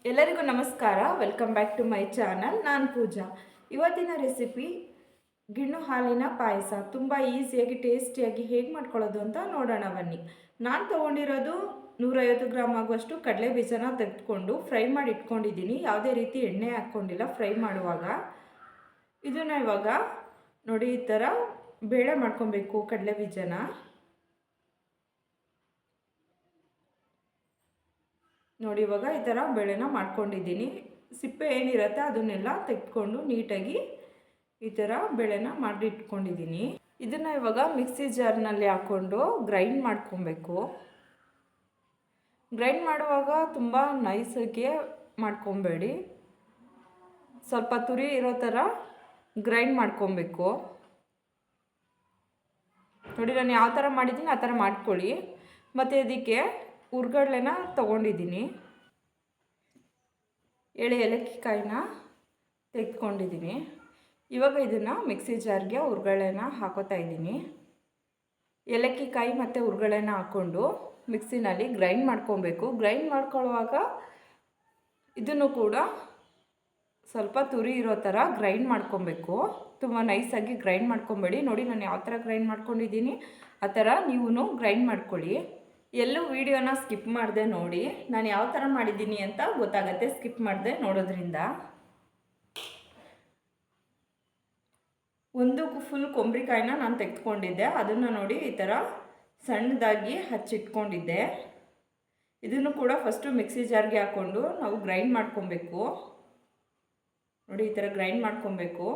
ಎಲ್ಲರಿಗೂ ನಮಸ್ಕಾರ. Welcome back to my channel. ನಾನು ಪೂಜಾ. ಇವತ್ತಿನ ರೆಸಿಪಿ ಗಿಣ್ಣು ಹಾಲಿನ ಪಾಯಸ. ತುಂಬ ಈಸಿಯಾಗಿ ಟೇಸ್ಟಿಯಾಗಿ ಹೇಗೆ ಮಾಡ್ಕೊಳ್ಳೋದು ಅಂತ ನೋಡೋಣ ಬನ್ನಿ. ನಾನು ತೊಗೊಂಡಿರೋದು 150 ಗ್ರಾಮ್ ಆಗುವಷ್ಟು ಕಡಲೆ ಬೀಜನ ತೆಗೆದುಕೊಂಡು ಫ್ರೈ ಮಾಡಿ ಇಟ್ಕೊಂಡಿದ್ದೀನಿ. ಯಾವುದೇ ರೀತಿ ಎಣ್ಣೆ ಹಾಕ್ಕೊಂಡಿಲ್ಲ ಫ್ರೈ ಮಾಡುವಾಗ. ಇದನ್ನು ಇವಾಗ ನೋಡಿ ಈ ಥರ ಬೇಳೆ ಮಾಡ್ಕೊಬೇಕು ಕಡಲೆ ಬೀಜನ. ನೋಡಿ ಇವಾಗ ಈ ಥರ ಬೇಳೆನ ಮಾಡ್ಕೊಂಡಿದ್ದೀನಿ. ಸಿಪ್ಪೆ ಏನಿರುತ್ತೆ ಅದನ್ನೆಲ್ಲ ತೆಗೆದುಕೊಂಡು ನೀಟಾಗಿ ಈ ಥರ ಬೇಳೆನ ಮಾಡಿ ಇಟ್ಕೊಂಡಿದ್ದೀನಿ. ಇದನ್ನು ಇವಾಗ ಮಿಕ್ಸಿ ಜಾರ್ನಲ್ಲಿ ಹಾಕ್ಕೊಂಡು ಗ್ರೈಂಡ್ ಮಾಡ್ಕೊಬೇಕು. ಗ್ರೈಂಡ್ ಮಾಡುವಾಗ ತುಂಬ ನೈಸಾಗಿ ಮಾಡ್ಕೊಬೇಡಿ, ಸ್ವಲ್ಪ ತುರಿ ಇರೋ ಥರ ಗ್ರೈಂಡ್ ಮಾಡ್ಕೊಬೇಕು. ನೋಡಿ ನಾನು ಯಾವ ಥರ ಮಾಡಿದ್ದೀನಿ ಆ ಥರ ಮಾಡ್ಕೊಳ್ಳಿ. ಮತ್ತು ಇದಕ್ಕೆ ಹುರ್ಗಡ್ಲೆನ ತೊಗೊಂಡಿದ್ದೀನಿ, ಏಲಕ್ಕಿ ಕಾಯಿನ ತೆಗೆದುಕೊಂಡಿದ್ದೀನಿ. ಇವಾಗ ಇದನ್ನು ಮಿಕ್ಸಿ ಜಾರ್ಗೆ ಹುರ್ಗಡ್ಲೆನ ಹಾಕೋತಾ ಇದ್ದೀನಿ. ಏಲಕ್ಕಿ ಕಾಯಿ ಮತ್ತು ಹುರ್ಗಡ್ಲೆನ ಹಾಕ್ಕೊಂಡು ಮಿಕ್ಸಿನಲ್ಲಿ ಗ್ರೈಂಡ್ ಮಾಡ್ಕೊಬೇಕು. ಗ್ರೈಂಡ್ ಮಾಡ್ಕೊಳ್ಳುವಾಗ ಇದನ್ನು ಕೂಡ ಸ್ವಲ್ಪ ತುರಿ ಇರೋ ಥರ ಗ್ರೈಂಡ್ ಮಾಡ್ಕೊಬೇಕು. ತುಂಬ ನೈಸಾಗಿ ಗ್ರೈಂಡ್ ಮಾಡ್ಕೊಬೇಡಿ. ನೋಡಿ ನಾನು ಯಾವ ಥರ ಗ್ರೈಂಡ್ ಮಾಡ್ಕೊಂಡಿದ್ದೀನಿ ಆ ಥರ ನೀವು ಗ್ರೈಂಡ್ ಮಾಡ್ಕೊಳ್ಳಿ. ಎಲ್ಲೂ ವಿಡಿಯೋನ ಸ್ಕಿಪ್ ಮಾಡಿದೆ ನೋಡಿ, ನಾನು ಯಾವ ಥರ ಮಾಡಿದ್ದೀನಿ ಅಂತ ಗೊತ್ತಾಗತ್ತೆ ಸ್ಕಿಪ್ ಮಾಡಿದೆ ನೋಡೋದ್ರಿಂದ. ಒಂದು ಫುಲ್ ಕೊಬ್ಬರಿಕಾಯಿನ ನಾನು ತೆಗೆದುಕೊಂಡಿದ್ದೆ, ಅದನ್ನು ನೋಡಿ ಈ ಥರ ಸಣ್ಣದಾಗಿ ಹಚ್ಚಿಟ್ಕೊಂಡಿದ್ದೆ. ಇದನ್ನು ಕೂಡ ಫಸ್ಟು ಮಿಕ್ಸಿ ಜಾರ್ಗೆ ಹಾಕ್ಕೊಂಡು ನಾವು ಗ್ರೈಂಡ್ ಮಾಡ್ಕೊಬೇಕು. ನೋಡಿ ಈ ಥರ ಗ್ರೈಂಡ್ ಮಾಡ್ಕೊಬೇಕು.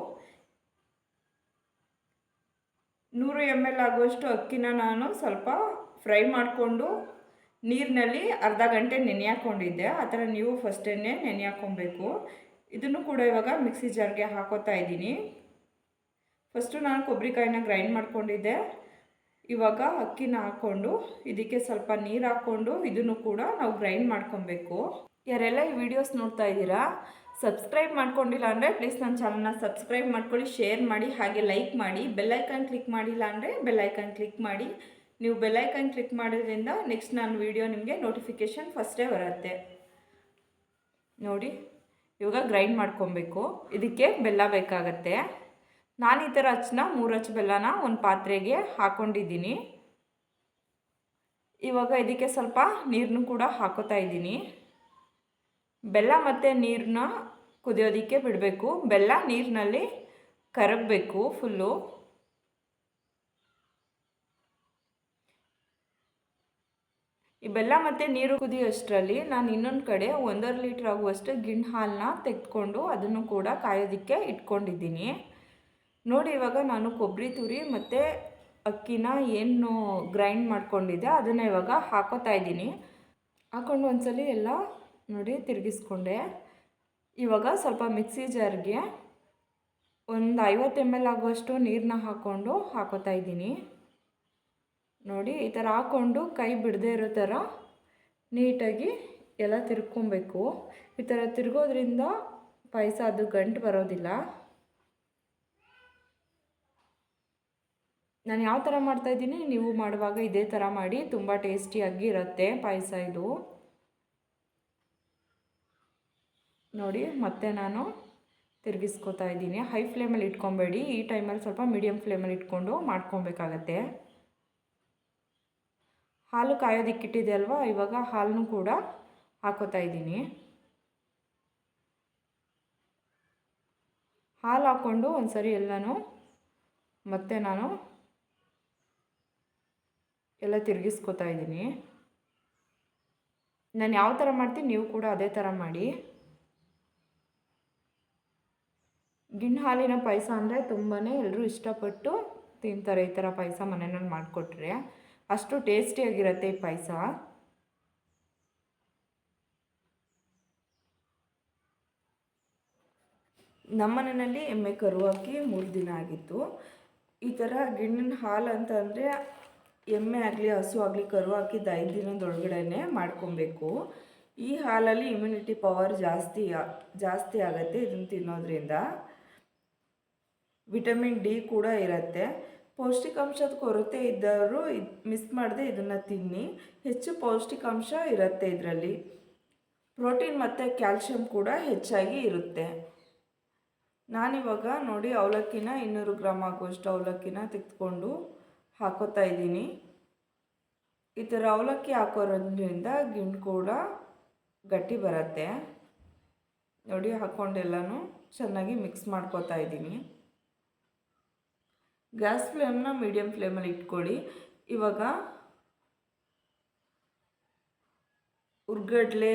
100 ml ಆಗುವಷ್ಟು ಅಕ್ಕಿನ ನಾನು ಸ್ವಲ್ಪ ಫ್ರೈ ಮಾಡಿಕೊಂಡು ನೀರಿನಲ್ಲಿ ಅರ್ಧ ಗಂಟೆ ನೆನೆ ಹಾಕ್ಕೊಂಡಿದ್ದೆ. ಆ ಥರ ನೀವು ಫಸ್ಟೇ ನೆನೆ ಹಾಕ್ಕೊಬೇಕು. ಇದನ್ನು ಕೂಡ ಇವಾಗ ಮಿಕ್ಸಿ ಜಾರ್ಗೆ ಹಾಕೋತಾ ಇದ್ದೀನಿ. ಫಸ್ಟು ನಾನು ಕೊಬ್ಬರಿಕಾಯಿನ ಗ್ರೈಂಡ್ ಮಾಡ್ಕೊಂಡಿದ್ದೆ. ಇವಾಗ ಅಕ್ಕಿನ ಹಾಕ್ಕೊಂಡು ಇದಕ್ಕೆ ಸ್ವಲ್ಪ ನೀರು ಹಾಕ್ಕೊಂಡು ಇದನ್ನು ಕೂಡ ನಾವು ಗ್ರೈಂಡ್ ಮಾಡ್ಕೊಬೇಕು. ಯಾರೆಲ್ಲ ಈ ವಿಡಿಯೋಸ್ ನೋಡ್ತಾ ಇದ್ದೀರಾ, ಸಬ್ಸ್ಕ್ರೈಬ್ ಮಾಡ್ಕೊಂಡಿಲ್ಲ ಅಂದರೆ ಪ್ಲೀಸ್ ನನ್ನ ಚಾನಲ್ನ ಸಬ್ಸ್ಕ್ರೈಬ್ ಮಾಡ್ಕೊಳ್ಳಿ, ಶೇರ್ ಮಾಡಿ, ಹಾಗೆ ಲೈಕ್ ಮಾಡಿ. ಬೆಲ್ಲೈಕನ್ ಕ್ಲಿಕ್ ಮಾಡಿಲ್ಲ ಅಂದರೆ ಬೆಲ್ಲೈಕನ್ ಕ್ಲಿಕ್ ಮಾಡಿ. ನೀವು ಬೆಲ್ಲೈಕನ್ ಕ್ಲಿಕ್ ಮಾಡೋದ್ರಿಂದ ನೆಕ್ಸ್ಟ್ ನಾನು ವಿಡಿಯೋ ನಿಮಗೆ ನೋಟಿಫಿಕೇಷನ್ ಫಸ್ಟೇ ಬರುತ್ತೆ. ನೋಡಿ ಇವಾಗ ಗ್ರೈಂಡ್ ಮಾಡ್ಕೊಬೇಕು. ಇದಕ್ಕೆ ಬೆಲ್ಲ ಬೇಕಾಗತ್ತೆ. ನಾನು ಈ ಥರ 3 ಅಚ್ಚು ಬೆಲ್ಲನ ಒಂದು ಪಾತ್ರೆಗೆ ಹಾಕ್ಕೊಂಡಿದ್ದೀನಿ. ಇವಾಗ ಇದಕ್ಕೆ ಸ್ವಲ್ಪ ನೀರನ್ನು ಕೂಡ ಹಾಕೋತಾ ಇದ್ದೀನಿ. ಬೆಲ್ಲ ಮತ್ತು ನೀರನ್ನ ಕುದಿಯೋದಕ್ಕೆ ಬಿಡಬೇಕು. ಬೆಲ್ಲ ನೀರಿನಲ್ಲಿ ಕರಗಬೇಕು ಫುಲ್ಲು. ಈ ಬೆಲ್ಲ ಮತ್ತು ನೀರು ಕುದಿಯೋಷ್ಟರಲ್ಲಿ ನಾನು ಇನ್ನೊಂದು ಕಡೆ 1.5 ಲೀಟ್ರ್ ಆಗುವಷ್ಟು ಗಿಣ್ಣು ಹಾಲನ್ನ ತೆಗೆದುಕೊಂಡು ಅದನ್ನು ಕೂಡ ಕಾಯೋದಕ್ಕೆ ಇಟ್ಕೊಂಡಿದ್ದೀನಿ. ನೋಡಿ ಇವಾಗ ನಾನು ಕೊಬ್ಬರಿ ತುರಿ ಮತ್ತು ಅಕ್ಕಿನ ಏನು ಗ್ರೈಂಡ್ ಮಾಡ್ಕೊಂಡಿದ್ದೆ ಅದನ್ನು ಇವಾಗ ಹಾಕೋತಾ ಇದ್ದೀನಿ. ಹಾಕ್ಕೊಂಡು ಒಂದ್ಸಲಿ ಎಲ್ಲ ನೋಡಿ ತಿರುಗಿಸ್ಕೊಂಡೆ. ಇವಾಗ ಸ್ವಲ್ಪ ಮಿಕ್ಸಿ ಜಾರ್ಗೆ ಒಂದು 50 ml ಆಗುವಷ್ಟು ನೀರನ್ನ ಹಾಕೋತಾ ಇದ್ದೀನಿ. ನೋಡಿ ಈ ಥರ ಹಾಕ್ಕೊಂಡು ಕೈ ಬಿಡದೇ ಇರೋ ಥರ ನೀಟಾಗಿ ಎಲ್ಲ ತಿರ್ಕೊಬೇಕು. ಈ ಥರ ತಿರ್ಗೋದ್ರಿಂದ ಪಾಯಸ ಅದು ಗಂಟು ಬರೋದಿಲ್ಲ. ನಾನು ಯಾವ ಥರ ಮಾಡ್ತಾಯಿದ್ದೀನಿ ನೀವು ಮಾಡುವಾಗ ಇದೇ ಥರ ಮಾಡಿ, ತುಂಬ ಟೇಸ್ಟಿಯಾಗಿ ಇರುತ್ತೆ ಪಾಯಸ ಇದು. ನೋಡಿ ಮತ್ತೆ ನಾನು ತಿರುಗಿಸ್ಕೊತಾ ಇದ್ದೀನಿ. ಹೈ ಫ್ಲೇಮಲ್ಲಿ ಇಟ್ಕೊಬೇಡಿ, ಈ ಟೈಮಲ್ಲಿ ಸ್ವಲ್ಪ ಮೀಡಿಯಮ್ ಫ್ಲೇಮಲ್ಲಿ ಇಟ್ಕೊಂಡು ಮಾಡ್ಕೊಬೇಕಾಗತ್ತೆ. ಹಾಲು ಕಾಯೋದಿಕ್ಕಿಟ್ಟಿದೆ ಅಲ್ವಾ, ಇವಾಗ ಹಾಲನ್ನು ಕೂಡ ಹಾಕೋತಾ ಇದ್ದೀನಿ. ಹಾಲು ಹಾಕ್ಕೊಂಡು ಒಂದ್ಸರಿ ಎಲ್ಲನೂ ಮತ್ತೆ ನಾನು ಎಲ್ಲ ತಿರುಗಿಸ್ಕೊತಾ ಇದ್ದೀನಿ. ನಾನು ಯಾವ ಥರ ಮಾಡ್ತೀನಿ ನೀವು ಕೂಡ ಅದೇ ಥರ ಮಾಡಿ. ಗಿಣ್ಣು ಹಾಲಿನ ಪಾಯಸ ಅಂದರೆ ತುಂಬಾ ಎಲ್ಲರೂ ಇಷ್ಟಪಟ್ಟು ತಿಂತಾರೆ. ಈ ಥರ ಪಾಯಸ ಮನೆಯಲ್ಲಿ ಮಾಡಿಕೊಟ್ರೆ ಅಷ್ಟು ಟೇಸ್ಟಿಯಾಗಿರುತ್ತೆ ಈ ಪಾಯಸ. ನಮ್ಮ ಮನೆಯಲ್ಲಿ ಎಮ್ಮೆ ಕರು ಹಾಕಿ 3 ದಿನ ಆಗಿತ್ತು. ಈ ಥರ ಗಿಣ್ಣಿನ ಹಾಲು ಅಂತಂದರೆ ಎಮ್ಮೆ ಆಗಲಿ ಹಸು ಆಗಲಿ ಕರು ಹಾಕಿದ್ದು 5 ದಿನದೊಳಗಡೆ ಮಾಡ್ಕೊಬೇಕು. ಈ ಹಾಲಲ್ಲಿ ಇಮ್ಯುನಿಟಿ ಪವರ್ ಜಾಸ್ತಿ ಆಗುತ್ತೆ ಇದನ್ನು ತಿನ್ನೋದ್ರಿಂದ. ವಿಟಮಿನ್ ಡಿ ಕೂಡ ಇರುತ್ತೆ. ಪೌಷ್ಟಿಕಾಂಶದ ಕೊರತೆ ಇದ್ದವರು ಮಿಸ್ ಮಾಡದೆ ಇದನ್ನು ತಿನ್ನಿ. ಹೆಚ್ಚು ಪೌಷ್ಟಿಕಾಂಶ ಇರುತ್ತೆ ಇದರಲ್ಲಿ. ಪ್ರೋಟೀನ್ ಮತ್ತು ಕ್ಯಾಲ್ಶಿಯಂ ಕೂಡ ಹೆಚ್ಚಾಗಿ ಇರುತ್ತೆ. ನಾನಿವಾಗ ನೋಡಿ ಅವಲಕ್ಕಿನ 200 ಗ್ರಾಮ್ ಆಗುವಷ್ಟು ಅವಲಕ್ಕಿನ ತೆಗೆದುಕೊಂಡು ಹಾಕೋತಾ ಇದ್ದೀನಿ. ಈ ಥರ ಅವಲಕ್ಕಿ ಹಾಕೋದ್ರಿಂದ ಗಿಣ್ಣು ಕೂಡ ಗಟ್ಟಿ ಬರುತ್ತೆ. ನೋಡಿ ಹಾಕ್ಕೊಂಡೆಲ್ಲನೂ ಚೆನ್ನಾಗಿ ಮಿಕ್ಸ್ ಮಾಡ್ಕೋತಾ ಇದ್ದೀನಿ. ಗ್ಯಾಸ್ ಫ್ಲೇಮ್ನ ಮೀಡಿಯಮ್ ಫ್ಲೇಮಲ್ಲಿ ಇಟ್ಕೊಳ್ಳಿ. ಇವಾಗ ಹುರ್ಗಡ್ಲೆ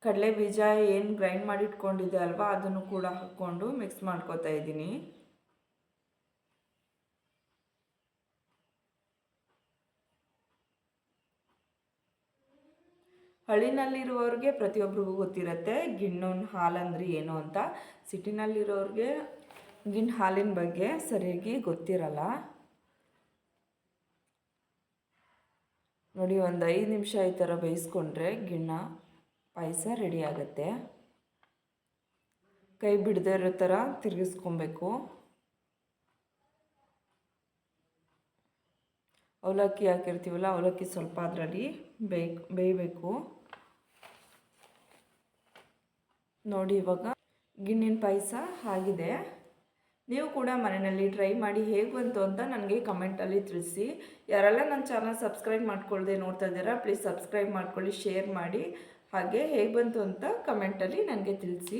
ಕಡಲೆ ಬೀಜ ಏನು ಗ್ರೈಂಡ್ ಮಾಡಿ ಇಟ್ಕೊಂಡಿದ್ದೆ ಅಲ್ವಾ ಅದನ್ನು ಕೂಡ ಹಾಕ್ಕೊಂಡು ಮಿಕ್ಸ್ ಮಾಡ್ಕೋತಾ ಇದ್ದೀನಿ. ಹಳ್ಳಿನಲ್ಲಿರುವವ್ರಿಗೆ ಪ್ರತಿಯೊಬ್ಬರಿಗೂ ಗೊತ್ತಿರುತ್ತೆ ಗಿಣ್ಣನ ಹಾಲಂದ್ರೆ ಏನು ಅಂತ. ಸಿಟಿನಲ್ಲಿರೋರಿಗೆ ಗಿಣ್ಣು ಹಾಲಿನ ಬಗ್ಗೆ ಸರಿಯಾಗಿ ಗೊತ್ತಿರಲ್ಲ. ನೋಡಿ ಒಂದು 5 ನಿಮಿಷ ಈ ಥರ ಬೇಯಿಸ್ಕೊಂಡ್ರೆ ಗಿಣ್ಣ ಪಾಯಸ ರೆಡಿ ಆಗುತ್ತೆ. ಕೈ ಬಿಡದೇ ಇರೋ ಥರ ತಿರುಗಿಸ್ಕೊಬೇಕು. ಅವಲಕ್ಕಿ ಹಾಕಿರ್ತೀವಲ್ಲ ಅವಲಕ್ಕಿ ಸ್ವಲ್ಪ ಅದರಲ್ಲಿ ಬೇಯಬೇಕು. ನೋಡಿ ಇವಾಗ ಗಿಣ್ಣಿನ ಪಾಯಸ ಆಗಿದೆ. ನೀವು ಕೂಡ ಮನೆಯಲ್ಲಿ ಟ್ರೈ ಮಾಡಿ ಹೇಗೆ ಬಂತು ಅಂತ ನನಗೆ ಕಮೆಂಟಲ್ಲಿ ತಿಳಿಸಿ. ಯಾರೆಲ್ಲ ನನ್ನ ಚಾನಲ್ ಸಬ್ಸ್ಕ್ರೈಬ್ ಮಾಡ್ಕೊಳ್ಳದೆ ನೋಡ್ತಾ ಇದ್ದೀರಾ ಪ್ಲೀಸ್ ಸಬ್ಸ್ಕ್ರೈಬ್ ಮಾಡ್ಕೊಳ್ಳಿ, ಶೇರ್ ಮಾಡಿ, ಹಾಗೆ ಹೇಗೆ ಬಂತು ಅಂತ ಕಮೆಂಟಲ್ಲಿ ನನಗೆ ತಿಳಿಸಿ.